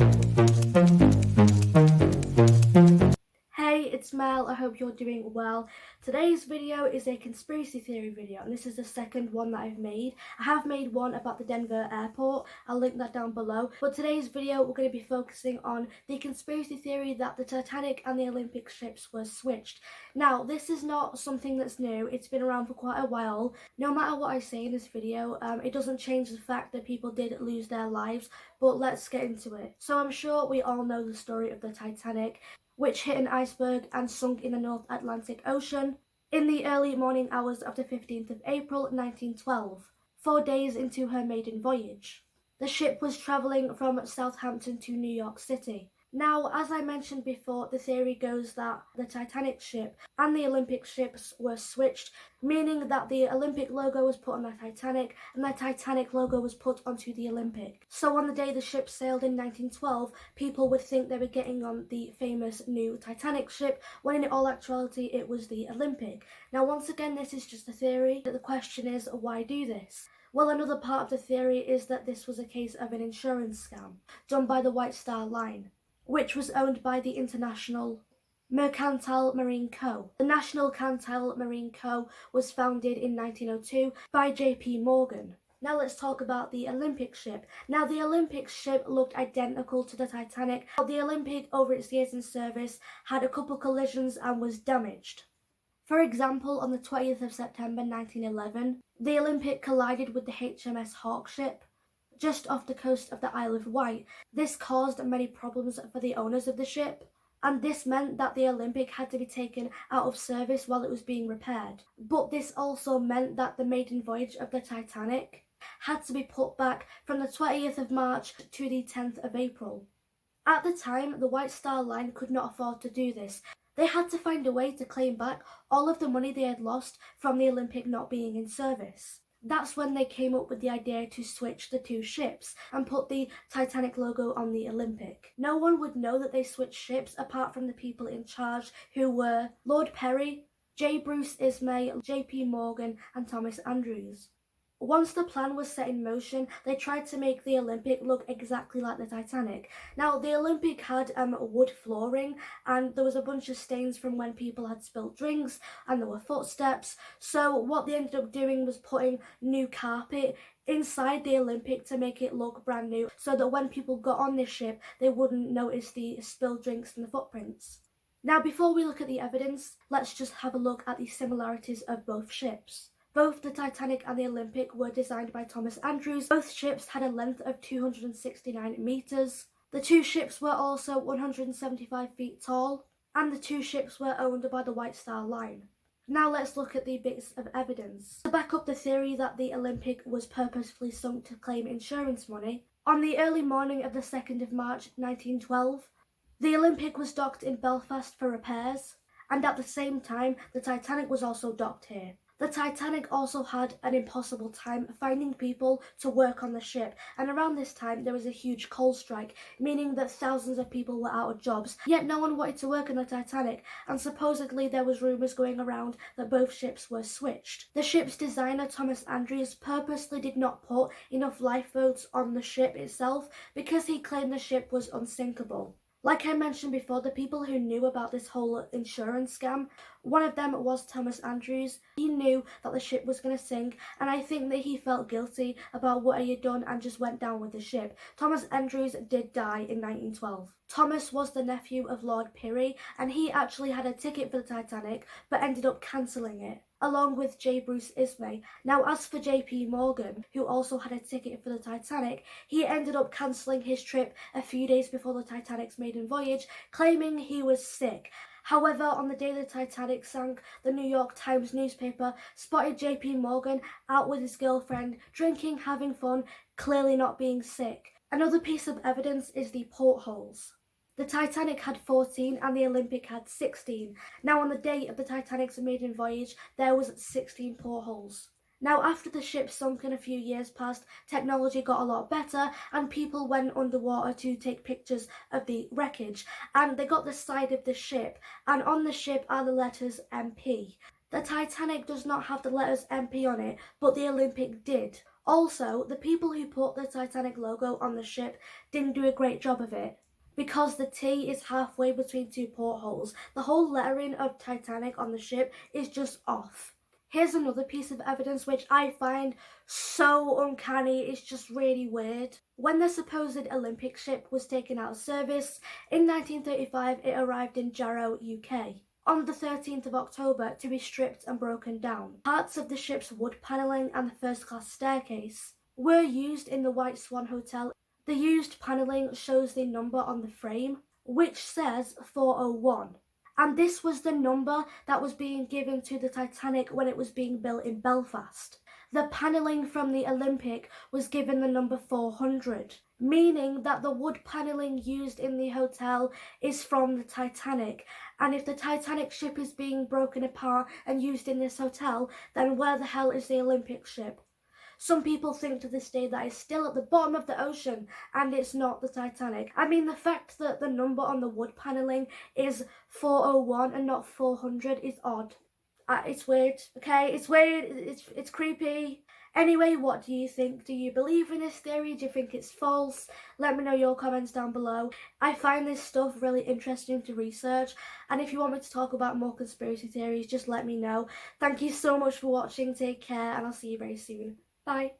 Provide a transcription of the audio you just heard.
Hey, it's Mel. I hope you're doing well. Today's video is a conspiracy theory video, and this is the second one that I've made. I have made one about the Denver airport. I'll link that down below. But today's video, we're going to be focusing on the conspiracy theory that the Titanic and the Olympic ships were switched. Now, this is not something that's new. It's been around for quite a while. No matter what I say in this video, it doesn't change the fact that people did lose their lives. But let's get into it. So I'm sure we all know the story of the Titanic, which hit an iceberg and sunk in the North Atlantic Ocean in the early morning hours of the 15th of April 1912, 4 days into her maiden voyage. The ship was travelling from Southampton to New York City. Now, as I mentioned before, the theory goes that the Titanic ship and the Olympic ships were switched, meaning that the Olympic logo was put on the Titanic and the Titanic logo was put onto the Olympic. So on the day the ship sailed in 1912, people would think they were getting on the famous new Titanic ship, when in all actuality it was the Olympic. Now, once again, this is just a theory. The question is, why do this? Well, another part of the theory is that this was a case of an insurance scam done by the White Star Line, which was owned by the International Mercantile Marine Co. The National Mercantile Marine Co. was founded in 1902 by J.P. Morgan. Now let's talk about the Olympic ship. Now, the Olympic ship looked identical to the Titanic. The Olympic, over its years in service, had a couple collisions and was damaged. For example, on the 20th of September 1911, the Olympic collided with the HMS Hawkship just off the coast of the Isle of Wight. This caused many problems for the owners of the ship, and this meant that the Olympic had to be taken out of service while it was being repaired. But this also meant that the maiden voyage of the Titanic had to be put back from the 20th of March to the 10th of April. At the time, the White Star Line could not afford to do this. They had to find a way to claim back all of the money they had lost from the Olympic not being in service. That's when they came up with the idea to switch the two ships and put the Titanic logo on the Olympic. No one would know that they switched ships apart from the people in charge, who were Lord Perry, J. Bruce Ismay, J.P. Morgan, and Thomas Andrews. Once the plan was set in motion, they tried to make the Olympic look exactly like the Titanic. Now, the Olympic had wood flooring, and there was a bunch of stains from when people had spilled drinks, and there were footsteps. So what they ended up doing was putting new carpet inside the Olympic to make it look brand new, so that when people got on this ship, they wouldn't notice the spilled drinks and the footprints. Now, before we look at the evidence, let's just have a look at the similarities of both ships. Both the Titanic and the Olympic were designed by Thomas Andrews. Both ships had a length of 269 metres. The two ships were also 175 feet tall, and the two ships were owned by the White Star Line. Now let's look at the bits of evidence to back up the theory that the Olympic was purposefully sunk to claim insurance money. On the early morning of the 2nd of March 1912, the Olympic was docked in Belfast for repairs, and at the same time the Titanic was also docked here. The Titanic also had an impossible time finding people to work on the ship, and around this time there was a huge coal strike, meaning that thousands of people were out of jobs. Yet no one wanted to work on the Titanic, and supposedly there was rumours going around that both ships were switched. The ship's designer, Thomas Andrews, purposely did not put enough lifeboats on the ship itself because he claimed the ship was unsinkable. Like I mentioned before, the people who knew about this whole insurance scam, one of them was Thomas Andrews. He knew that the ship was going to sink, and I think that he felt guilty about what he had done and just went down with the ship. Thomas Andrews did die in 1912. Thomas was the nephew of Lord Perry, and he actually had a ticket for the Titanic but ended up cancelling it, along with J. Bruce Ismay. Now, as for J.P. Morgan, who also had a ticket for the Titanic, he ended up cancelling his trip a few days before the Titanic's maiden voyage, claiming he was sick. However, on the day the Titanic sank, the New York Times newspaper spotted J.P. Morgan out with his girlfriend, drinking, having fun, clearly not being sick. Another piece of evidence is the portholes. The Titanic had 14 and the Olympic had 16. Now, on the day of the Titanic's maiden voyage, there was 16 portholes. Now, after the ship sunk and a few years passed, technology got a lot better and people went underwater to take pictures of the wreckage, and they got the side of the ship, and on the ship are the letters MP. The Titanic does not have the letters MP on it, but the Olympic did. Also, the people who put the Titanic logo on the ship didn't do a great job of it, because the T is halfway between two portholes. The whole lettering of Titanic on the ship is just off. Here's another piece of evidence which I find so uncanny, it's just really weird. When the supposed Olympic ship was taken out of service in 1935, it arrived in Jarrow, UK, on the 13th of October to be stripped and broken down. Parts of the ship's wood panelling and the first-class staircase were used in the White Swan Hotel. The used panelling shows the number on the frame, which says 401. And this was the number that was being given to the Titanic when it was being built in Belfast. The panelling from the Olympic was given the number 400, meaning that the wood panelling used in the hotel is from the Titanic. And if the Titanic ship is being broken apart and used in this hotel, then where the hell is the Olympic ship? Some people think to this day that it's still at the bottom of the ocean and it's not the Titanic. I mean, the fact that the number on the wood panelling is 401 and not 400 is odd. It's weird, okay? It's weird, it's creepy. Anyway, what do you think? Do you believe in this theory? Do you think it's false? Let me know your comments down below. I find this stuff really interesting to research, and if you want me to talk about more conspiracy theories, just let me know. Thank you so much for watching, take care, and I'll see you very soon. Bye.